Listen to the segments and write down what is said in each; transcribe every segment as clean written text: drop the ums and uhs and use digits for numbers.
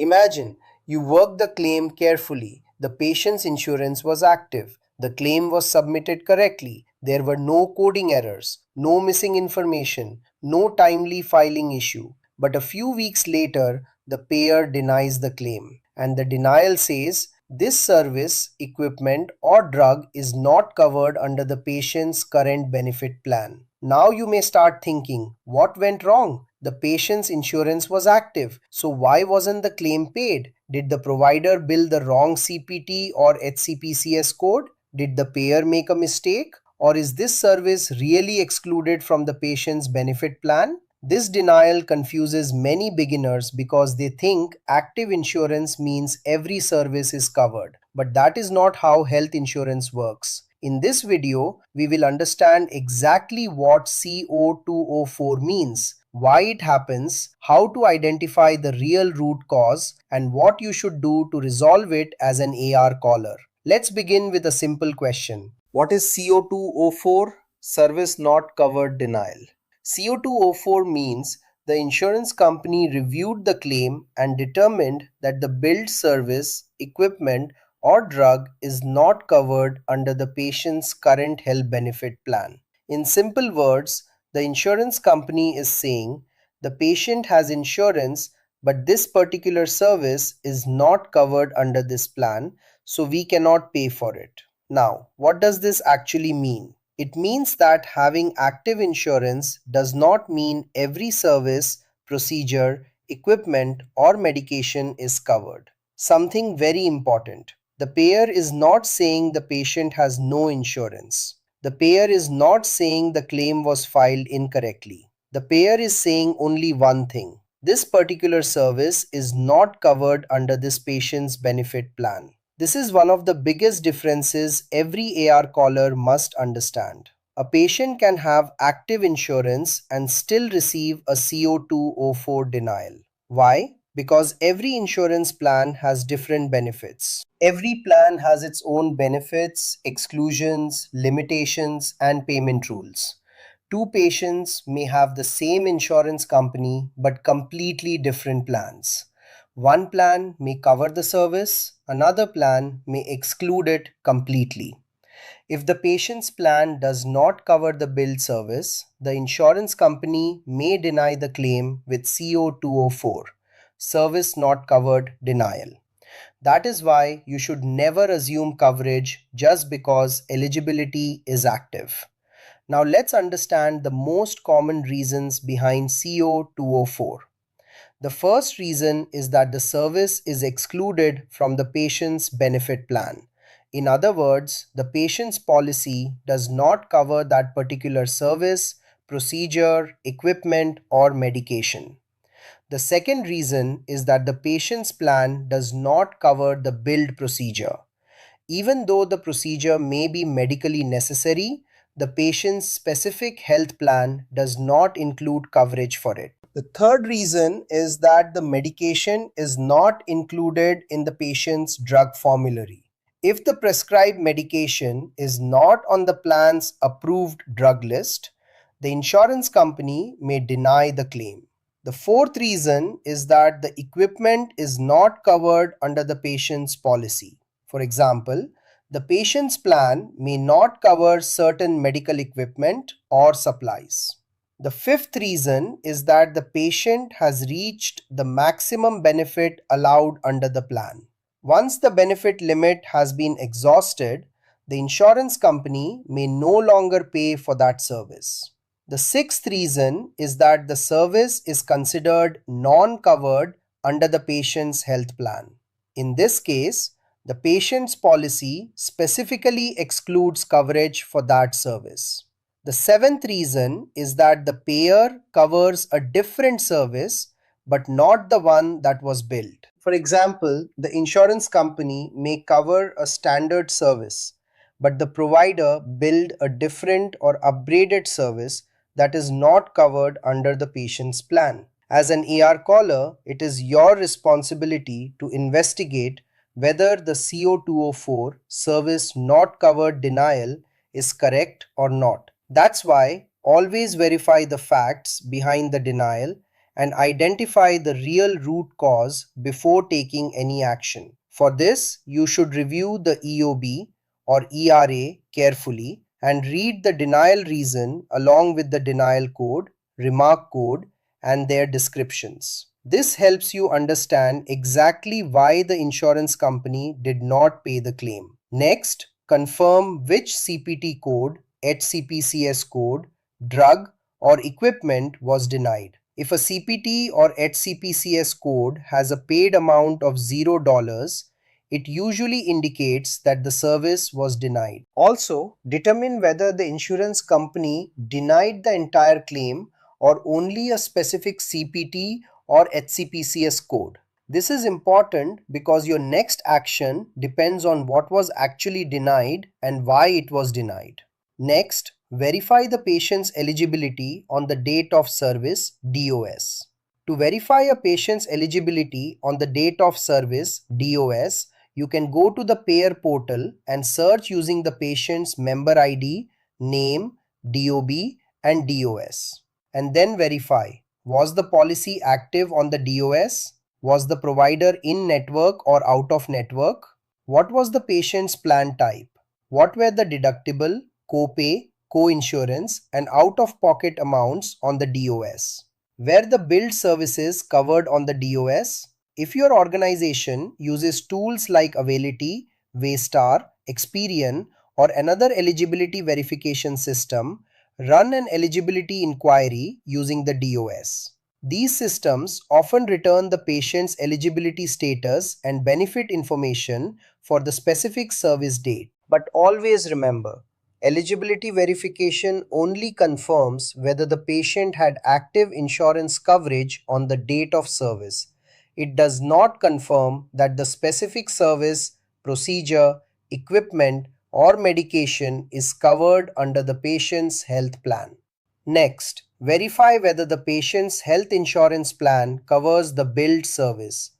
Imagine you worked the claim carefully. The patient's insurance was active. The claim was submitted correctly. There were no coding errors, no missing information, no timely filing issue. But a few weeks later, the payer denies the claim. And the denial says this service, equipment, or drug is not covered under the patient's current benefit plan. Now you may start thinking, what went wrong? The patient's insurance was active, so why wasn't the claim paid? Did the provider bill the wrong CPT or HCPCS code? Did the payer make a mistake? Or is this service really excluded from the patient's benefit plan? This denial confuses many beginners because they think active insurance means every service is covered. But that is not how health insurance works. In this video, we will understand exactly what CO-204 means, why it happens, how to identify the real root cause, and what you should do to resolve it as an AR caller. Let's begin with a simple question. What is CO-204? Service not covered denial. CO-204 means the insurance company reviewed the claim and determined that the billed service, equipment, or drug is not covered under the patient's current health benefit plan. In simple words, the insurance company is saying the patient has insurance, but this particular service is not covered under this plan, so we cannot pay for it. Now, what does this actually mean? It means that having active insurance does not mean every service, procedure, equipment, or medication is covered. Something very important. The payer is not saying the patient has no insurance. The payer is not saying the claim was filed incorrectly. The payer is saying only one thing. This particular service is not covered under this patient's benefit plan. This is one of the biggest differences every AR caller must understand. A patient can have active insurance and still receive a CO-204 denial. Why? Because every insurance plan has different benefits. Every plan has its own benefits, exclusions, limitations, and payment rules. Two patients may have the same insurance company but completely different plans. One plan may cover the service, another plan may exclude it completely. If the patient's plan does not cover the billed service, the insurance company may deny the claim with CO-204, service not covered denial. That is why you should never assume coverage just because eligibility is active. Now let's understand the most common reasons behind CO-204. The first reason is that the service is excluded from the patient's benefit plan. In other words, the patient's policy does not cover that particular service, procedure, equipment, or medication. The second reason is that the patient's plan does not cover the billed procedure. Even though the procedure may be medically necessary, the patient's specific health plan does not include coverage for it. The third reason is that the medication is not included in the patient's drug formulary. If the prescribed medication is not on the plan's approved drug list, the insurance company may deny the claim. The fourth reason is that the equipment is not covered under the patient's policy. For example, the patient's plan may not cover certain medical equipment or supplies. The fifth reason is that the patient has reached the maximum benefit allowed under the plan. Once the benefit limit has been exhausted, the insurance company may no longer pay for that service. The sixth reason is that the service is considered non-covered under the patient's health plan. In this case, the patient's policy specifically excludes coverage for that service. The seventh reason is that the payer covers a different service but not the one that was billed. For example, the insurance company may cover a standard service, but the provider billed a different or upgraded service that is not covered under the patient's plan. As an AR caller, it is your responsibility to investigate whether the CO-204 service not covered denial is correct or not. That's why always verify the facts behind the denial and identify the real root cause before taking any action. For this, you should review the EOB or ERA carefully and read the denial reason along with the denial code, remark code, and their descriptions. This helps you understand exactly why the insurance company did not pay the claim. Next, confirm which CPT code, HCPCS code, drug, or equipment was denied. If a CPT or HCPCS code has a paid amount of $0, it usually indicates that the service was denied. Also, determine whether the insurance company denied the entire claim or only a specific CPT or HCPCS code. This is important because your next action depends on what was actually denied and why it was denied. Next, verify the patient's eligibility on the date of service (DOS). To verify a patient's eligibility on the date of service (DOS), you can go to the payer portal and search using the patient's member ID, name, DOB, and DOS. And then verify, was the policy active on the DOS? Was the provider in network or out of network? What was the patient's plan type? What were the deductible, copay, co-insurance, and out-of-pocket amounts on the DOS? Were the billed services covered on the DOS? If your organization uses tools like Availity, Waystar, Experian, or another eligibility verification system, run an eligibility inquiry using the DOS. These systems often return the patient's eligibility status and benefit information for the specific service date. But always remember, eligibility verification only confirms whether the patient had active insurance coverage on the date of service. It does not confirm that the specific service, procedure, equipment, or medication is covered under the patient's health plan. Next, verify whether the patient's health insurance plan covers the billed service.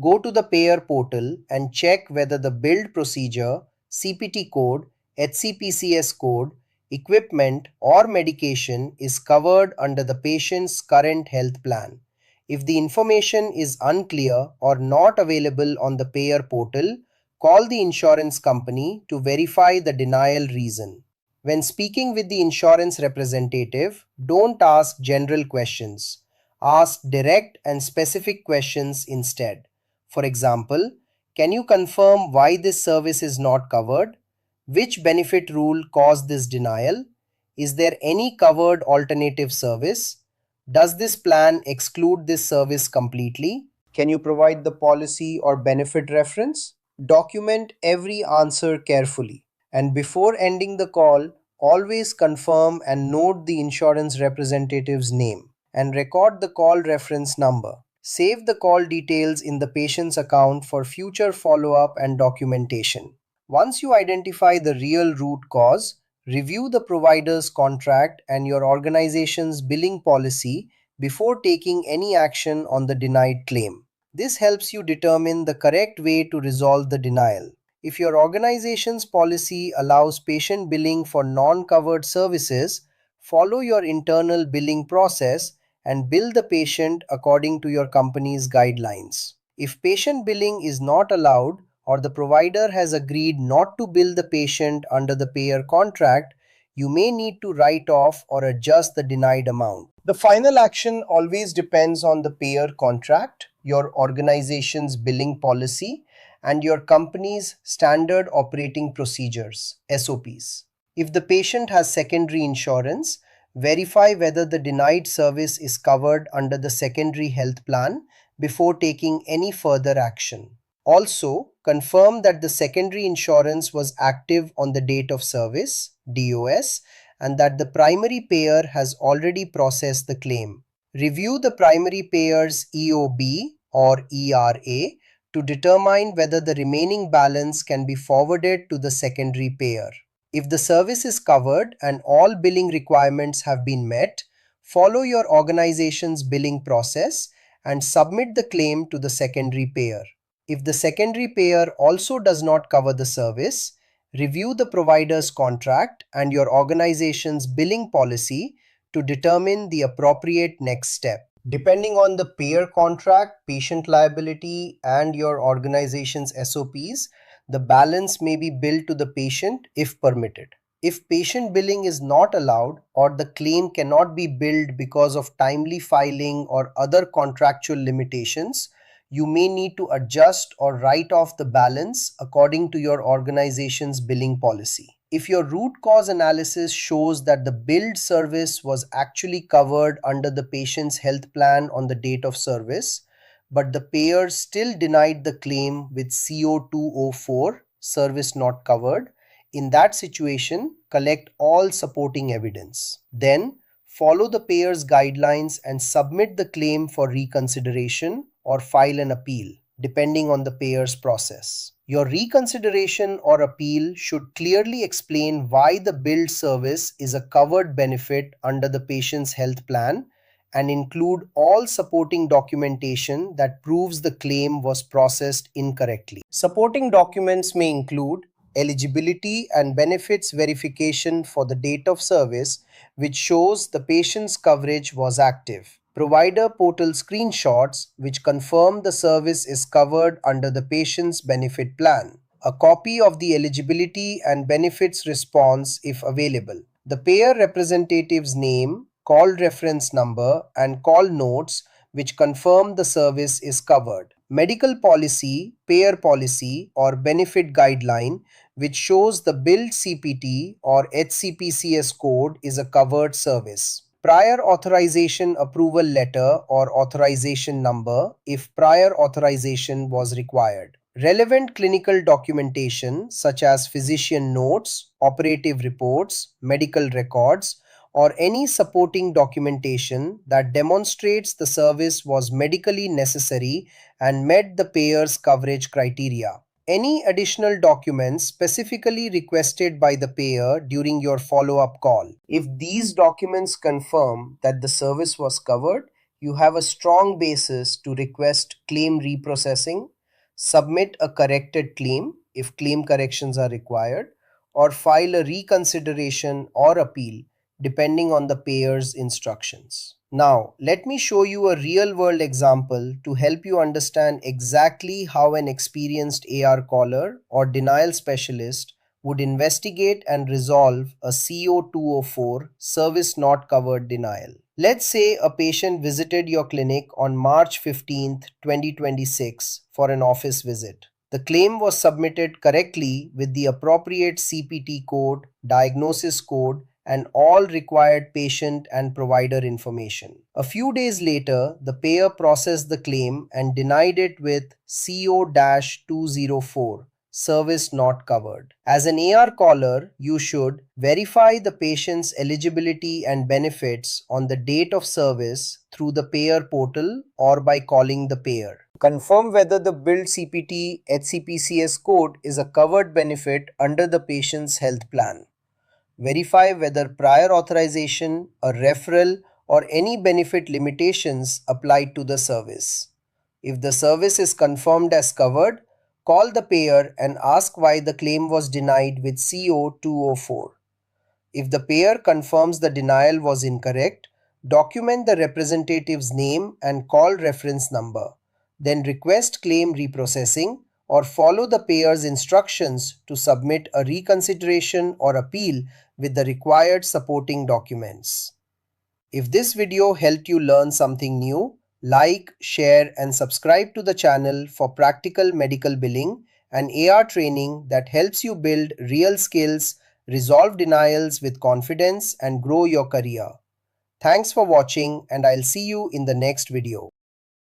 Go to the payer portal and check whether the billed procedure, CPT code, HCPCS code, equipment, or medication is covered under the patient's current health plan. If the information is unclear or not available on the payer portal, call the insurance company to verify the denial reason. When speaking with the insurance representative, don't ask general questions. Ask direct and specific questions instead. For example, can you confirm why this service is not covered? Which benefit rule caused this denial? Is there any covered alternative service? Does this plan exclude this service completely? Can you provide the policy or benefit reference? Document every answer carefully. And before ending the call, always confirm and note the insurance representative's name and record the call reference number. Save the call details in the patient's account for future follow-up and documentation. Once you identify the real root cause, review the provider's contract and your organization's billing policy before taking any action on the denied claim. This helps you determine the correct way to resolve the denial. If your organization's policy allows patient billing for non-covered services, follow your internal billing process and bill the patient according to your company's guidelines. If patient billing is not allowed or the provider has agreed not to bill the patient under the payer contract, you may need to write off or adjust the denied amount. The final action always depends on the payer contract, your organization's billing policy, and your company's standard operating procedures (SOPs). If the patient has secondary insurance, verify whether the denied service is covered under the secondary health plan before taking any further action. Also, confirm that the secondary insurance was active on the date of service (DOS) and that the primary payer has already processed the claim. Review the primary payer's EOB or ERA to determine whether the remaining balance can be forwarded to the secondary payer. If the service is covered and all billing requirements have been met, follow your organization's billing process and submit the claim to the secondary payer. If the secondary payer also does not cover the service, review the provider's contract and your organization's billing policy to determine the appropriate next step. Depending on the payer contract, patient liability, and your organization's SOPs, the balance may be billed to the patient if permitted. If patient billing is not allowed or the claim cannot be billed because of timely filing or other contractual limitations, you may need to adjust or write off the balance according to your organization's billing policy. If your root cause analysis shows that the billed service was actually covered under the patient's health plan on the date of service, but the payer still denied the claim with CO-204, service not covered, in that situation, collect all supporting evidence. Then, follow the payer's guidelines and submit the claim for reconsideration or file an appeal, depending on the payer's process. Your reconsideration or appeal should clearly explain why the billed service is a covered benefit under the patient's health plan and include all supporting documentation that proves the claim was processed incorrectly. Supporting documents may include eligibility and benefits verification for the date of service, which shows the patient's coverage was active. Provider portal screenshots, which confirm the service is covered under the patient's benefit plan. A copy of the eligibility and benefits response if available. The payer representative's name, call reference number, and call notes which confirm the service is covered. Medical policy, payer policy, or benefit guideline which shows the billed CPT or HCPCS code is a covered service. Prior authorization approval letter or authorization number if prior authorization was required. Relevant clinical documentation such as physician notes, operative reports, medical records, or any supporting documentation that demonstrates the service was medically necessary and met the payer's coverage criteria. Any additional documents specifically requested by the payer during your follow-up call. If these documents confirm that the service was covered, you have a strong basis to request claim reprocessing, submit a corrected claim if claim corrections are required, or file a reconsideration or appeal depending on the payer's instructions. Now, let me show you a real-world example to help you understand exactly how an experienced AR caller or denial specialist would investigate and resolve a CO-204 service not covered denial. Let's say a patient visited your clinic on March 15th, 2026 for an office visit. The claim was submitted correctly with the appropriate CPT code, diagnosis code, and all required patient and provider information. A few days later, the payer processed the claim and denied it with CO-204, service not covered. As an AR caller, you should verify the patient's eligibility and benefits on the date of service through the payer portal or by calling the payer. Confirm whether the billed CPT HCPCS code is a covered benefit under the patient's health plan. Verify whether prior authorization, a referral, or any benefit limitations applied to the service. If the service is confirmed as covered, call the payer and ask why the claim was denied with CO-204. If the payer confirms the denial was incorrect, document the representative's name and call reference number. Then request claim reprocessing or follow the payer's instructions to submit a reconsideration or appeal with the required supporting documents. If this video helped you learn something new, like, share, and subscribe to the channel for practical medical billing and AR training that helps you build real skills, resolve denials with confidence, and grow your career. Thanks for watching, and I'll see you in the next video.